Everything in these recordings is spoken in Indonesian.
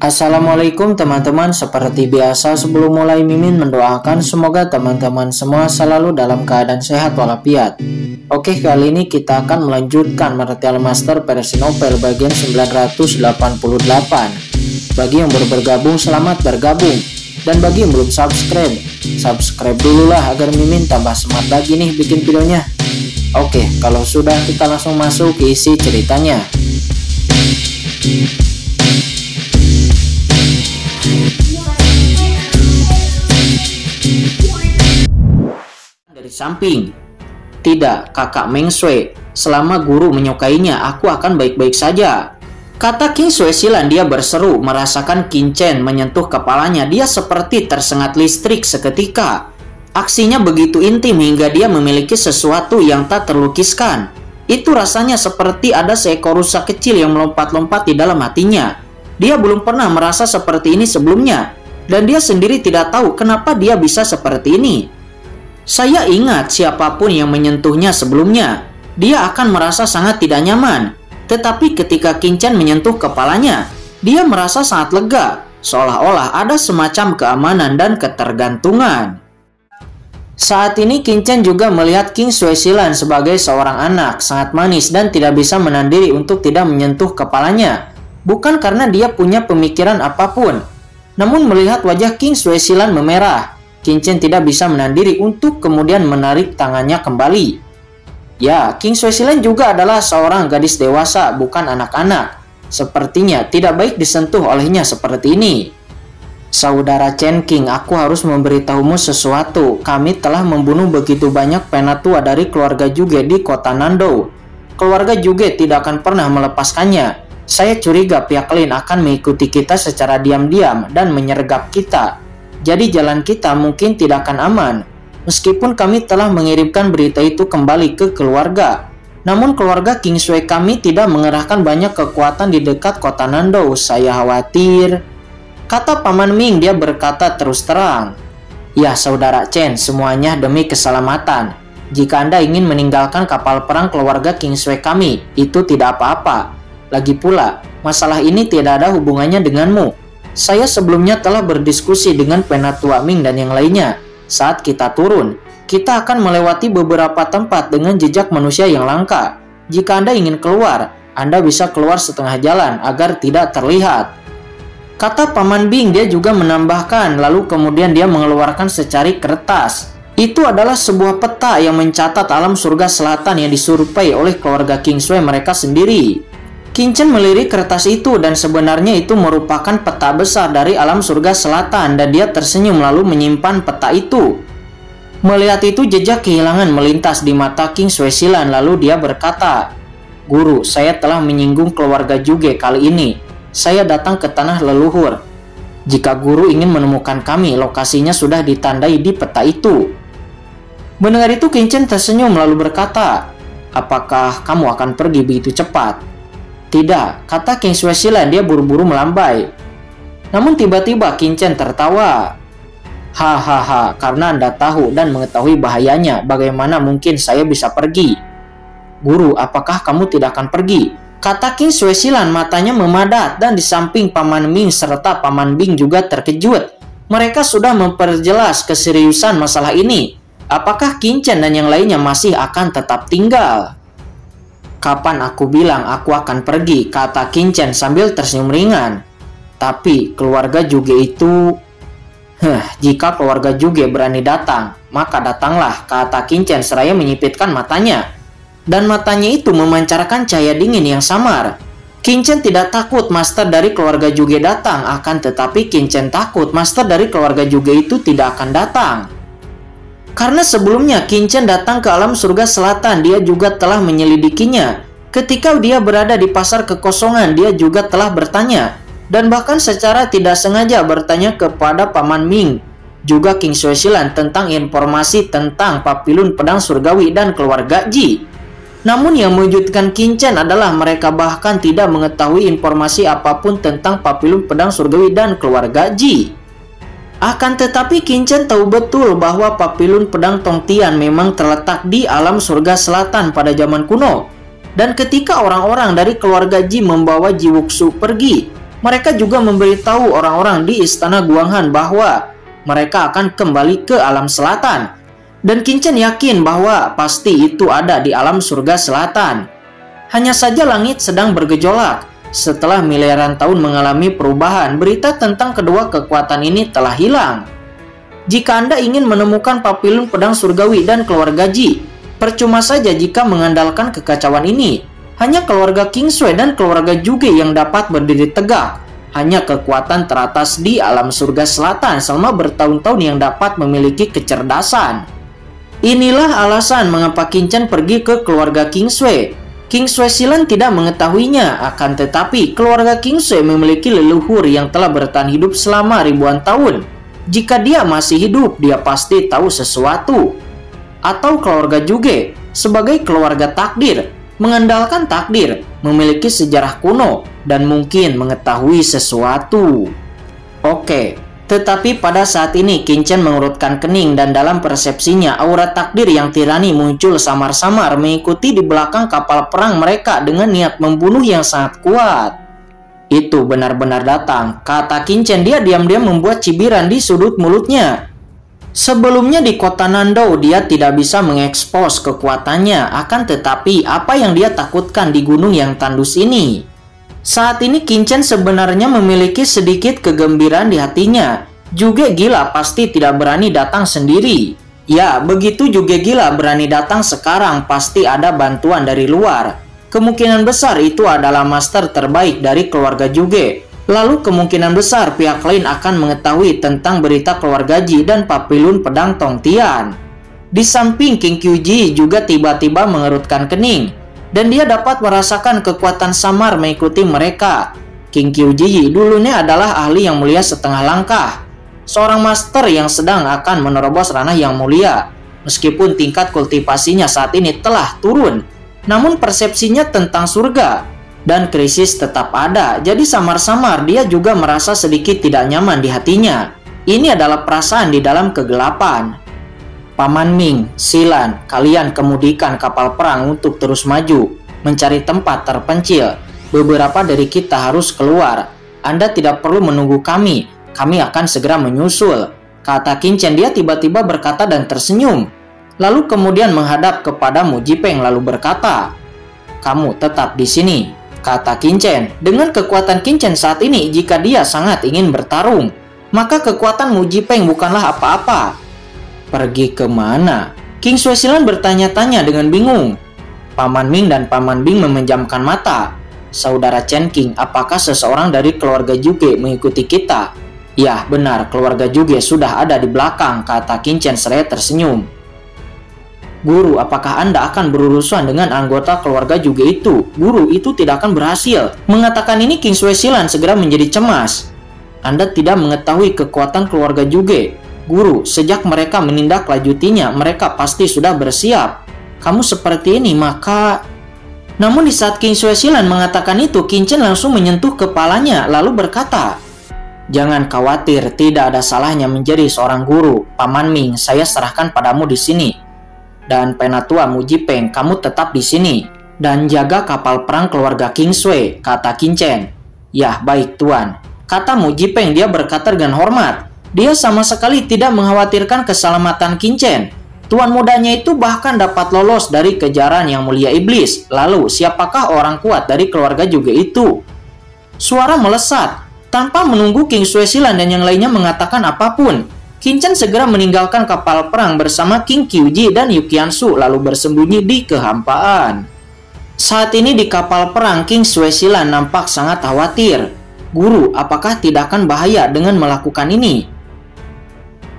Assalamualaikum teman-teman, seperti biasa sebelum mulai Mimin mendoakan semoga teman-teman semua selalu dalam keadaan sehat walafiat. Oke, kali ini kita akan melanjutkan Martial Master versi novel bagian 988. Bagi yang baru bergabung, selamat bergabung. Dan bagi yang belum subscribe, subscribe dulu lah agar Mimin tambah semangat lagi nih bikin videonya. Oke, kalau sudah kita langsung masuk ke isi ceritanya. Dari samping, tidak kakak Meng Shui, selama guru menyukainya aku akan baik-baik saja, kata King Shui Silan. Dia berseru, merasakan Qin Chen menyentuh kepalanya. Dia seperti tersengat listrik seketika. Aksinya begitu intim hingga dia memiliki sesuatu yang tak terlukiskan. Itu rasanya seperti ada seekor rusa kecil yang melompat-lompat di dalam hatinya. Dia belum pernah merasa seperti ini sebelumnya, dan dia sendiri tidak tahu kenapa dia bisa seperti ini. Saya ingat siapapun yang menyentuhnya sebelumnya, dia akan merasa sangat tidak nyaman. Tetapi ketika Qin Chen menyentuh kepalanya, dia merasa sangat lega, seolah-olah ada semacam keamanan dan ketergantungan. Saat ini Qin Chen juga melihat King Shui Silan sebagai seorang anak, sangat manis dan tidak bisa menahan diri untuk tidak menyentuh kepalanya. Bukan karena dia punya pemikiran apapun, namun melihat wajah King Shui Silan memerah, Qin Chen tidak bisa menahan diri untuk kemudian menarik tangannya kembali. Ya, King Shui Silan juga adalah seorang gadis dewasa, bukan anak-anak. Sepertinya tidak baik disentuh olehnya seperti ini. Saudara Chen King, aku harus memberitahumu sesuatu. Kami telah membunuh begitu banyak penatua dari keluarga Juge di kota Nandou. Keluarga Juge tidak akan pernah melepaskannya. Saya curiga pihak lain akan mengikuti kita secara diam-diam dan menyergap kita. Jadi jalan kita mungkin tidak akan aman. Meskipun kami telah mengirimkan berita itu kembali ke keluarga, namun keluarga King Shui kami tidak mengerahkan banyak kekuatan di dekat kota Nandou. Saya khawatir, kata Paman Ming. Dia berkata terus terang, ya saudara Chen, semuanya demi keselamatan. Jika Anda ingin meninggalkan kapal perang keluarga King Shui kami, itu tidak apa-apa. Lagi pula, masalah ini tidak ada hubungannya denganmu. Saya sebelumnya telah berdiskusi dengan Penatua Ming dan yang lainnya. Saat kita turun, kita akan melewati beberapa tempat dengan jejak manusia yang langka. Jika Anda ingin keluar, Anda bisa keluar setengah jalan agar tidak terlihat, kata Paman Bing. Dia juga menambahkan, lalu kemudian dia mengeluarkan secari kertas. Itu adalah sebuah peta yang mencatat alam surga selatan yang disurvei oleh keluarga King Shui mereka sendiri. Qin Chen melirik kertas itu dan sebenarnya itu merupakan peta besar dari alam surga selatan, dan dia tersenyum lalu menyimpan peta itu. Melihat itu, jejak kehilangan melintas di mata King Shui Silan, lalu dia berkata, Guru, saya telah menyinggung keluarga Juge kali ini. Saya datang ke tanah leluhur. Jika guru ingin menemukan kami, lokasinya sudah ditandai di peta itu. Mendengar itu, Qin Chen tersenyum lalu berkata, apakah kamu akan pergi begitu cepat? Tidak, kata King Shui Silan. Dia buru-buru melambai. Namun tiba-tiba Qin Chen tertawa. Hahaha, karena Anda tahu dan mengetahui bahayanya, bagaimana mungkin saya bisa pergi? Guru, apakah kamu tidak akan pergi? Kata King Shui Silan. Matanya memadat, dan di samping Paman Ming serta Paman Bing juga terkejut. Mereka sudah memperjelas keseriusan masalah ini. Apakah Qin Chen dan yang lainnya masih akan tetap tinggal? Kapan aku bilang aku akan pergi, kata Qin Chen sambil tersenyum ringan. Tapi keluarga Juge itu... jika keluarga Juge berani datang, maka datanglah, kata Qin Chen seraya menyipitkan matanya. Dan matanya itu memancarkan cahaya dingin yang samar. Qin Chen tidak takut master dari keluarga Juge datang, akan tetapi Qin Chen takut master dari keluarga Juge itu tidak akan datang. Karena sebelumnya Qin Chen datang ke alam surga selatan, dia juga telah menyelidikinya. Ketika dia berada di pasar kekosongan, dia juga telah bertanya, dan bahkan secara tidak sengaja bertanya kepada Paman Ming, juga King Shui Silan, tentang informasi tentang papilun pedang surgawi dan keluarga Ji. Namun yang mengejutkan Qin Chen adalah mereka bahkan tidak mengetahui informasi apapun tentang papilun pedang surgawi dan keluarga Ji. Akan tetapi Qin Chen tahu betul bahwa papilun pedang Tongtian memang terletak di alam surga selatan pada zaman kuno. Dan ketika orang-orang dari keluarga Ji membawa Ji Wuxu pergi, Mereka juga memberitahu orang-orang di istana Guanghan bahwa mereka akan kembali ke alam selatan. Dan Qin Chen yakin bahwa pasti itu ada di alam surga selatan. Hanya saja langit sedang bergejolak. Setelah miliaran tahun mengalami perubahan, berita tentang kedua kekuatan ini telah hilang. Jika Anda ingin menemukan papilun pedang surgawi dan keluarga Ji, percuma saja jika mengandalkan kekacauan ini. Hanya keluarga King Sui dan keluarga Zhuge yang dapat berdiri tegak. Hanya kekuatan teratas di alam surga selatan selama bertahun-tahun yang dapat memiliki kecerdasan. Inilah alasan mengapa Qin Chen pergi ke keluarga King Sui. King Sui Silan tidak mengetahuinya, akan tetapi keluarga King Sui memiliki leluhur yang telah bertahan hidup selama ribuan tahun. Jika dia masih hidup, dia pasti tahu sesuatu. Atau keluarga Zhuge, sebagai keluarga takdir, mengandalkan takdir, memiliki sejarah kuno, dan mungkin mengetahui sesuatu. Oke, tetapi pada saat ini Qin Chen mengurutkan kening dan dalam persepsinya aura takdir yang tirani muncul samar-samar mengikuti di belakang kapal perang mereka dengan niat membunuh yang sangat kuat. Itu benar-benar datang, kata Qin Chen. Dia diam-diam membuat cibiran di sudut mulutnya. Sebelumnya di kota Nandou dia tidak bisa mengekspos kekuatannya, akan tetapi apa yang dia takutkan di gunung yang tandus ini? Saat ini Qin Chen sebenarnya memiliki sedikit kegembiraan di hatinya. Zhuge gila pasti tidak berani datang sendiri. Ya, begitu Zhuge gila berani datang sekarang, pasti ada bantuan dari luar. Kemungkinan besar itu adalah master terbaik dari keluarga Zhuge. Lalu kemungkinan besar pihak lain akan mengetahui tentang berita keluarga Ji dan papilun pedang Tong Tian. Di samping King Kyuji juga tiba-tiba mengerutkan kening, dan dia dapat merasakan kekuatan samar mengikuti mereka. King Kyuji dulunya adalah ahli yang mulia setengah langkah, seorang master yang sedang akan menerobos ranah yang mulia. Meskipun tingkat kultivasinya saat ini telah turun, namun persepsinya tentang surga dan krisis tetap ada, jadi samar-samar dia juga merasa sedikit tidak nyaman di hatinya. Ini adalah perasaan di dalam kegelapan. Paman Ming, Silan, kalian kemudikan kapal perang untuk terus maju, mencari tempat terpencil. Beberapa dari kita harus keluar. Anda tidak perlu menunggu kami akan segera menyusul, kata Qin Chen. Dia tiba-tiba berkata dan tersenyum. Lalu kemudian menghadap kepada Mu Jipeng lalu berkata, kamu tetap di sini, kata Qin Chen. Dengan kekuatan Qin Chen saat ini, jika dia sangat ingin bertarung, maka kekuatan Mu Jipeng bukanlah apa-apa. Pergi kemana? King Sui Silan bertanya-tanya dengan bingung. Paman Ming dan Paman Bing memejamkan mata. Saudara Chen King, apakah seseorang dari keluarga Zhuge mengikuti kita? Ya, benar, keluarga Zhuge sudah ada di belakang, kata Qin Chen seraya tersenyum. Guru, apakah Anda akan berurusan dengan anggota keluarga Zhuge itu? Guru, itu tidak akan berhasil. Mengatakan ini King Sui Silan segera menjadi cemas. Anda tidak mengetahui kekuatan keluarga Zhuge. Guru, sejak mereka menindaklanjutinya, mereka pasti sudah bersiap. Kamu seperti ini, maka... Namun di saat King Sui Silan mengatakan itu, Qin Chen langsung menyentuh kepalanya, lalu berkata, jangan khawatir, tidak ada salahnya menjadi seorang guru. Paman Ming, saya serahkan padamu di sini. Dan penatua Mu Jipeng, kamu tetap di sini dan jaga kapal perang keluarga King Sui, kata Qin Chen. Ya, baik tuan, kata Mu Jipeng. Dia berkata dengan hormat. Dia sama sekali tidak mengkhawatirkan keselamatan Qin Chen. Tuan mudanya itu bahkan dapat lolos dari kejaran yang mulia iblis. Lalu, siapakah orang kuat dari keluarga Zhuge itu? Suara melesat. Tanpa menunggu King Sui Silan dan yang lainnya mengatakan apapun, Qin Chen segera meninggalkan kapal perang bersama King Kyuji dan Yukiansu lalu bersembunyi di kehampaan. Saat ini di kapal perang, King Sui Silan nampak sangat khawatir. Guru, apakah tidak akan bahaya dengan melakukan ini?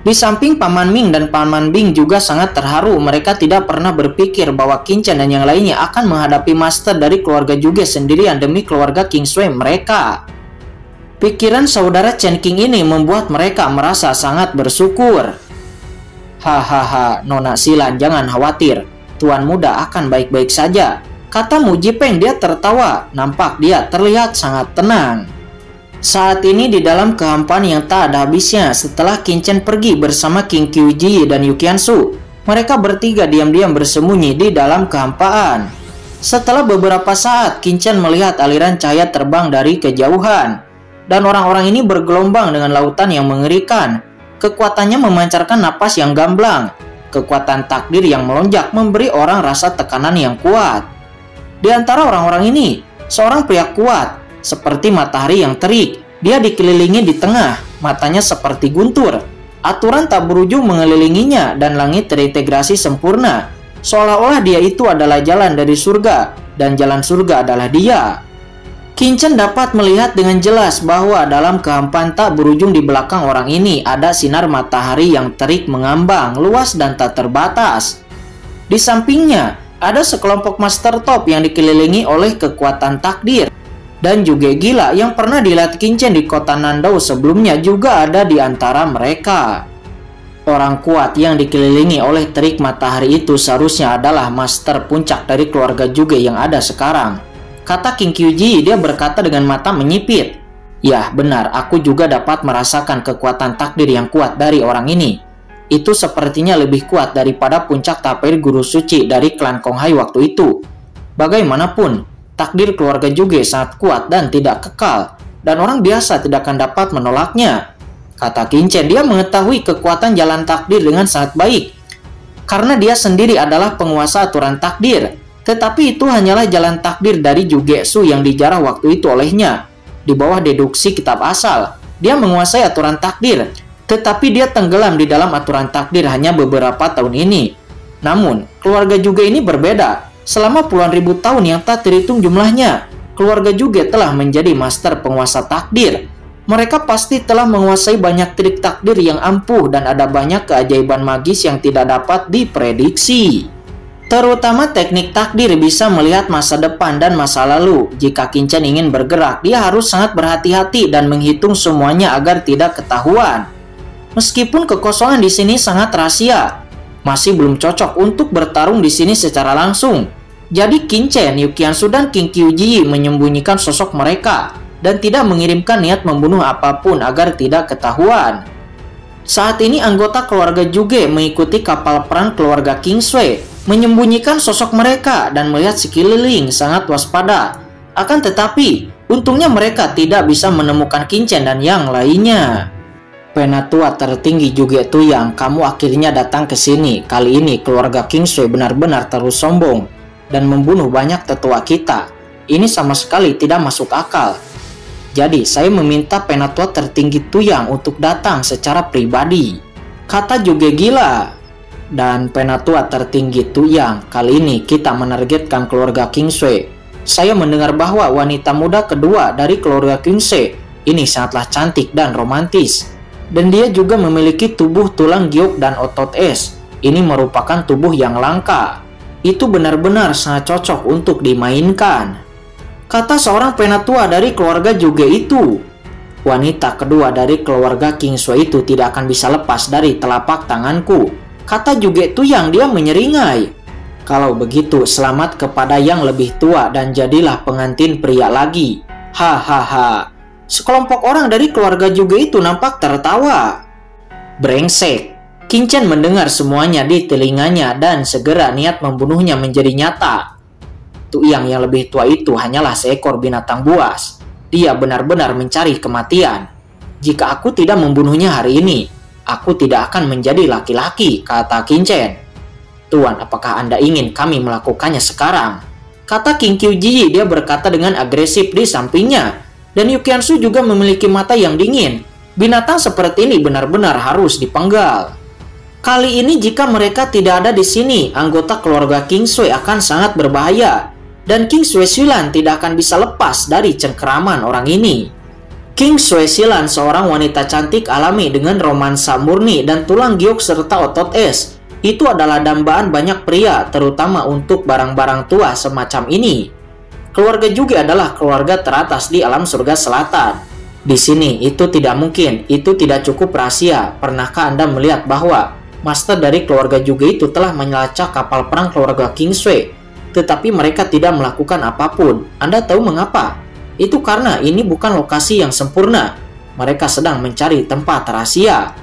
Di samping Paman Ming dan Paman Bing juga sangat terharu. Mereka tidak pernah berpikir bahwa Qin Chen dan yang lainnya akan menghadapi master dari keluarga Zhuge sendirian demi keluarga King Sui mereka. Pikiran saudara Chen King ini membuat mereka merasa sangat bersyukur. Hahaha, Nona Silan, jangan khawatir. Tuan muda akan baik-baik saja, kata Mu Jipeng. Dia tertawa. Nampak dia terlihat sangat tenang. Saat ini di dalam kehampaan yang tak ada habisnya, setelah Qin Chen pergi bersama King Kyuji dan Yukiansu, mereka bertiga diam-diam bersembunyi di dalam kehampaan. Setelah beberapa saat, Qin Chen melihat aliran cahaya terbang dari kejauhan. dan orang-orang ini bergelombang dengan lautan yang mengerikan. Kekuatannya memancarkan napas yang gamblang. Kekuatan takdir yang melonjak memberi orang rasa tekanan yang kuat. Di antara orang-orang ini, seorang pria kuat, seperti matahari yang terik. Dia dikelilingi di tengah, matanya seperti guntur. Aturan tak berujung mengelilinginya dan langit terintegrasi sempurna. Seolah-olah dia itu adalah jalan dari surga, dan jalan surga adalah dia. Qin Chen dapat melihat dengan jelas bahwa dalam kehampaan tak berujung di belakang orang ini ada sinar matahari yang terik mengambang, luas dan tak terbatas. Di sampingnya, ada sekelompok master top yang dikelilingi oleh kekuatan takdir. Dan juga gila yang pernah dilihat Qin Chen di kota Nandao sebelumnya juga ada di antara mereka. Orang kuat yang dikelilingi oleh terik matahari itu seharusnya adalah master puncak dari keluarga Zhuge yang ada sekarang. Kata King Kyuji, dia berkata dengan mata menyipit. Ya, benar, aku juga dapat merasakan kekuatan takdir yang kuat dari orang ini. Itu sepertinya lebih kuat daripada puncak tapir guru suci dari klan Konghai waktu itu. Bagaimanapun, takdir keluarga Zhuge sangat kuat dan tidak kekal, dan orang biasa tidak akan dapat menolaknya. Kata Qin Chen, dia mengetahui kekuatan jalan takdir dengan sangat baik, karena dia sendiri adalah penguasa aturan takdir. Tetapi itu hanyalah jalan takdir dari Jugetsu yang dijarah waktu itu olehnya. Di bawah deduksi kitab asal, dia menguasai aturan takdir, tetapi dia tenggelam di dalam aturan takdir hanya beberapa tahun ini. Namun, keluarga Zhuge ini berbeda. Selama puluhan ribu tahun yang tak terhitung jumlahnya, keluarga Zhuge telah menjadi master penguasa takdir. Mereka pasti telah menguasai banyak trik takdir yang ampuh dan ada banyak keajaiban magis yang tidak dapat diprediksi. Terutama teknik takdir bisa melihat masa depan dan masa lalu. Jika Qin Chen ingin bergerak, dia harus sangat berhati-hati dan menghitung semuanya agar tidak ketahuan. Meskipun kekosongan di sini sangat rahasia, masih belum cocok untuk bertarung di sini secara langsung. Jadi Qin Chen, Yukiansu dan King Kyuji menyembunyikan sosok mereka dan tidak mengirimkan niat membunuh apapun agar tidak ketahuan. Saat ini anggota keluarga Zhuge mengikuti kapal perang keluarga King Sui, menyembunyikan sosok mereka dan melihat sekeliling sangat waspada. Akan tetapi, untungnya mereka tidak bisa menemukan Qin Chen dan yang lainnya. Penatua tertinggi Zhuge Tuyang, kamu akhirnya datang ke sini. Kali ini keluarga King Sui benar-benar terus sombong dan membunuh banyak tetua kita. Ini sama sekali tidak masuk akal. Jadi, saya meminta penatua tertinggi Tuyang untuk datang secara pribadi. Kata Zhuge gila. Dan penatua tertinggi Tuyang, kali ini kita menargetkan keluarga King Sui. Saya mendengar bahwa wanita muda kedua dari keluarga King Sui ini sangatlah cantik dan romantis. Dan dia juga memiliki tubuh tulang giok dan otot es. Ini merupakan tubuh yang langka. Itu benar-benar sangat cocok untuk dimainkan. Kata seorang penatua dari keluarga Zhuge itu. Wanita kedua dari keluarga King Sui itu tidak akan bisa lepas dari telapak tanganku. Kata Zhuge Tuyang, dia menyeringai. Kalau begitu, selamat kepada yang lebih tua dan jadilah pengantin pria lagi. Hahaha. Sekelompok orang dari keluarga Zhuge itu nampak tertawa. Brengsek. Qin Chen mendengar semuanya di telinganya dan segera niat membunuhnya menjadi nyata. Tuyang yang lebih tua itu hanyalah seekor binatang buas. Dia benar-benar mencari kematian. Jika aku tidak membunuhnya hari ini, aku tidak akan menjadi laki-laki, kata Qin Chen. Tuan, apakah Anda ingin kami melakukannya sekarang? Kata King Kyuji, dia berkata dengan agresif di sampingnya. Dan Yukiansu juga memiliki mata yang dingin. Binatang seperti ini benar-benar harus dipenggal. Kali ini jika mereka tidak ada di sini, anggota keluarga King Sui akan sangat berbahaya. Dan King Sui Silan tidak akan bisa lepas dari cengkeraman orang ini. King Sui Silan seorang wanita cantik alami dengan romansa murni dan tulang giok serta otot es. Itu adalah dambaan banyak pria, terutama untuk barang-barang tua semacam ini. Keluarga Zhuge adalah keluarga teratas di alam surga selatan. Di sini itu tidak mungkin, itu tidak cukup rahasia. Pernahkah Anda melihat bahwa master dari keluarga Zhuge itu telah menyelacak kapal perang keluarga King Sui, tetapi mereka tidak melakukan apapun? Anda tahu mengapa? Itu karena ini bukan lokasi yang sempurna. Mereka sedang mencari tempat rahasia.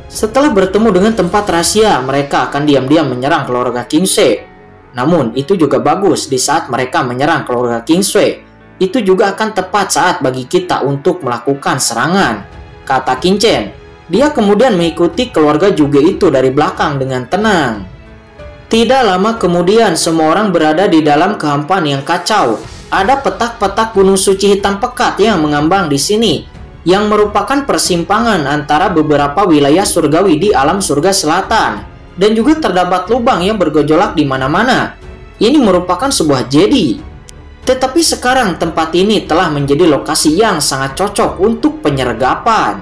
Setelah bertemu dengan tempat rahasia, mereka akan diam-diam menyerang keluarga King Sui. Namun, itu juga bagus di saat mereka menyerang keluarga King Sui. itu juga akan tepat saat bagi kita untuk melakukan serangan, kata Qin Chen. Dia kemudian mengikuti keluarga Zhuge itu dari belakang dengan tenang. Tidak lama kemudian semua orang berada di dalam kehampaan yang kacau. Ada petak-petak gunung suci hitam pekat yang mengambang di sini, yang merupakan persimpangan antara beberapa wilayah surgawi di alam surga selatan. Dan juga terdapat lubang yang bergejolak di mana-mana. Ini merupakan sebuah jedi. Tetapi sekarang tempat ini telah menjadi lokasi yang sangat cocok untuk penyergapan.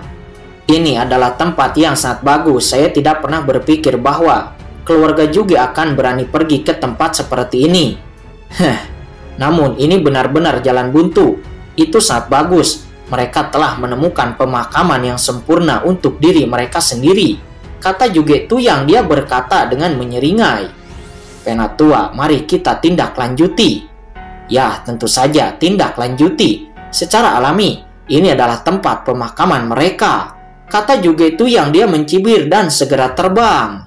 Ini adalah tempat yang sangat bagus. Saya tidak pernah berpikir bahwa keluarga juga akan berani pergi ke tempat seperti ini. Namun ini benar-benar jalan buntu. Itu sangat bagus. Mereka telah menemukan pemakaman yang sempurna untuk diri mereka sendiri, kata Zhuge Tu yang dia berkata dengan menyeringai. Penatua, mari kita tindak lanjuti. Ya, tentu saja tindak lanjuti. Secara alami, ini adalah tempat pemakaman mereka, kata Zhuge Tu yang dia mencibir dan segera terbang.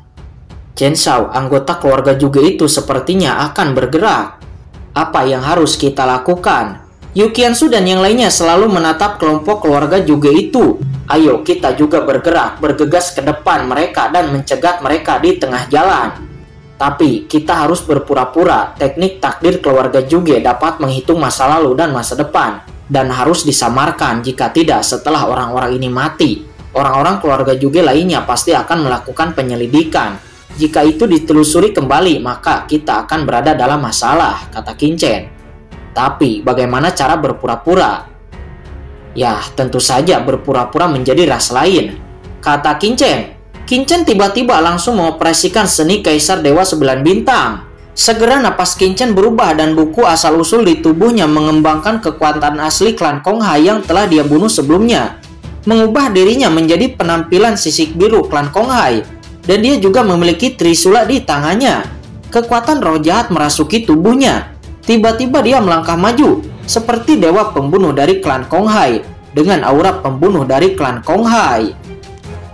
Chen Shao, anggota keluarga Zhuge itu sepertinya akan bergerak. Apa yang harus kita lakukan? Yu Qianzu dan yang lainnya selalu menatap kelompok keluarga Zhuge itu. Ayo kita juga bergerak, bergegas ke depan mereka dan mencegat mereka di tengah jalan. Tapi kita harus berpura-pura. Teknik takdir keluarga Zhuge dapat menghitung masa lalu dan masa depan, dan harus disamarkan. Jika tidak, setelah orang-orang ini mati, orang-orang keluarga Zhuge lainnya pasti akan melakukan penyelidikan. Jika itu ditelusuri kembali, maka kita akan berada dalam masalah, kata Qin Chen. Tapi bagaimana cara berpura-pura? Ya, tentu saja berpura-pura menjadi ras lain, kata Qin Chen. Qin Chen tiba-tiba langsung mengoperasikan seni Kaisar Dewa 9 Bintang. Segera napas Qin Chen berubah dan buku asal-usul di tubuhnya mengembangkan kekuatan asli klan Kong Hai yang telah dia bunuh sebelumnya. Mengubah dirinya menjadi penampilan sisik biru klan Kong Hai. Dan dia juga memiliki trisula di tangannya. Kekuatan roh jahat merasuki tubuhnya. Tiba-tiba dia melangkah maju, seperti dewa pembunuh dari klan Kong Hai, dengan aura pembunuh dari klan Kong Hai.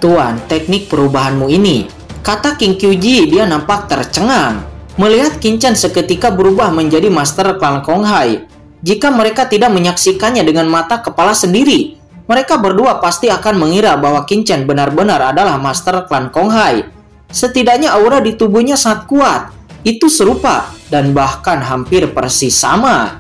Tuan, teknik perubahanmu ini, kata King Kyuji, dia nampak tercengang. Melihat Qin Chen seketika berubah menjadi master klan Kong Hai. Jika mereka tidak menyaksikannya dengan mata kepala sendiri, mereka berdua pasti akan mengira bahwa Qin Chen benar-benar adalah master klan Kong Hai. Setidaknya aura di tubuhnya sangat kuat. Itu serupa dan bahkan hampir persis sama.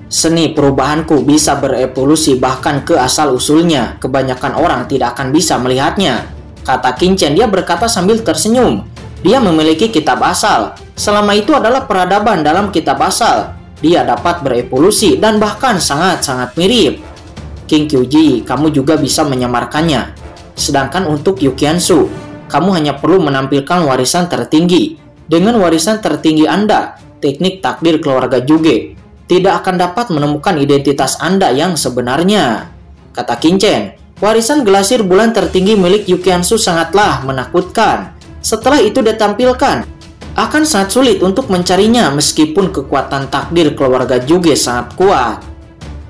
Seni perubahanku bisa berevolusi bahkan ke asal-usulnya. Kebanyakan orang tidak akan bisa melihatnya, kata Qin Chen. Dia berkata sambil tersenyum. Dia memiliki kitab asal. Selama itu adalah peradaban dalam kitab asal. Dia dapat berevolusi dan bahkan sangat-sangat mirip. King Kyuji, kamu juga bisa menyamarkannya. Sedangkan untuk Yu Qianzu, kamu hanya perlu menampilkan warisan tertinggi. Dengan warisan tertinggi Anda, teknik takdir keluarga Zhuge tidak akan dapat menemukan identitas Anda yang sebenarnya, kata Qin Chen. Warisan gelasir bulan tertinggi milik Yu Qianzu sangatlah menakutkan. Setelah itu ditampilkan, akan sangat sulit untuk mencarinya meskipun kekuatan takdir keluarga Zhuge sangat kuat.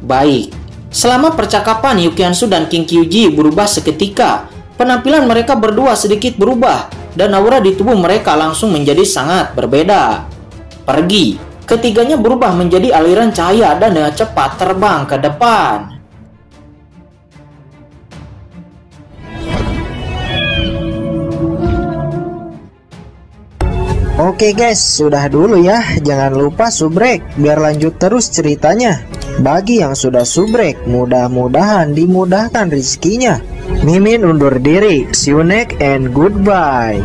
Baik, selama percakapan Yu Qianzu dan King Kyuji berubah seketika. Penampilan mereka berdua sedikit berubah dan aura di tubuh mereka langsung menjadi sangat berbeda. Pergi. Ketiganya berubah menjadi aliran cahaya dan dengan cepat terbang ke depan. Oke guys, sudah dulu ya. Jangan lupa subrek biar lanjut terus ceritanya. Bagi yang sudah subrek, mudah-mudahan dimudahkan rezekinya. Mimin undur diri. See you next and goodbye.